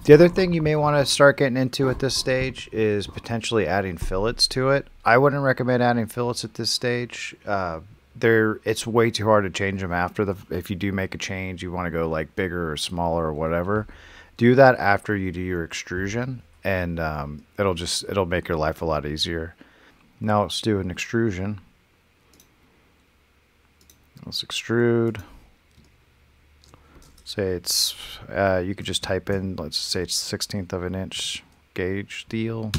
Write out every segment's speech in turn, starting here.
The other thing you may want to start getting into at this stage is potentially adding fillets to it. I wouldn't recommend adding fillets at this stage. It's way too hard to change them after the. If you do make a change, you want to go like bigger or smaller or whatever. Do that after you do your extrusion, and it'll make your life a lot easier. Now let's do an extrusion. Let's extrude. Say it's, you could just type in, let's say it's 1/16 of an inch gauge deal.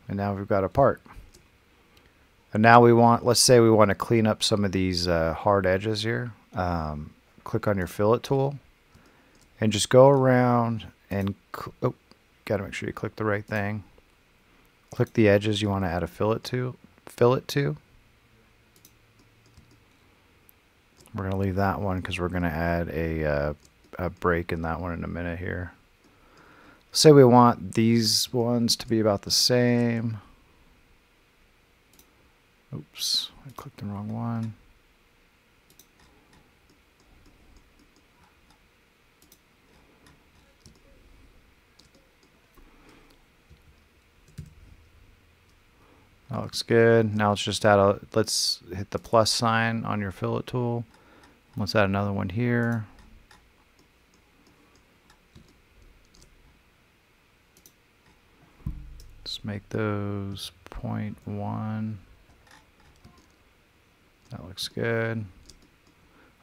And now we've got a part. And now let's say we want to clean up some of these hard edges here. Click on your fillet tool and just go around and, got to make sure you click the right thing. Click the edges you want to add a fillet to. We're going to leave that one because we're going to add a break in that one in a minute here. Say we want these ones to be about the same. Oops, I clicked the wrong one. That looks good. Now let's just let's hit the plus sign on your fillet tool. Let's add another one here. Let's make those 0.1. That looks good.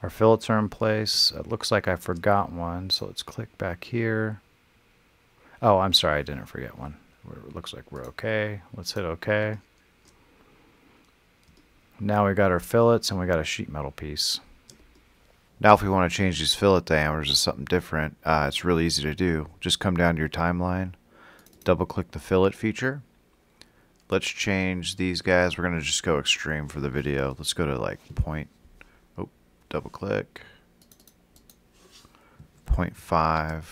Our fillets are in place. It looks like I forgot one, so let's click back here. Oh, I'm sorry, I didn't forget one. It looks like we're okay. Let's hit OK. Now we got our fillets and we got a sheet metal piece. Now if we want to change these fillet diameters to something different, it's really easy to do. Just come down to your timeline, double click the fillet feature. Let's change these guys. We're going to just go extreme for the video. Let's go to like double click, 0.5.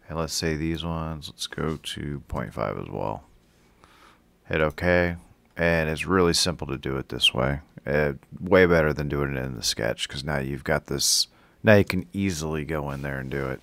And let's say these ones, let's go to 0.5 as well. Hit OK. And it's really simple to do it this way. Way better than doing it in the sketch, because now you've got this. Now you can easily go in there and do it.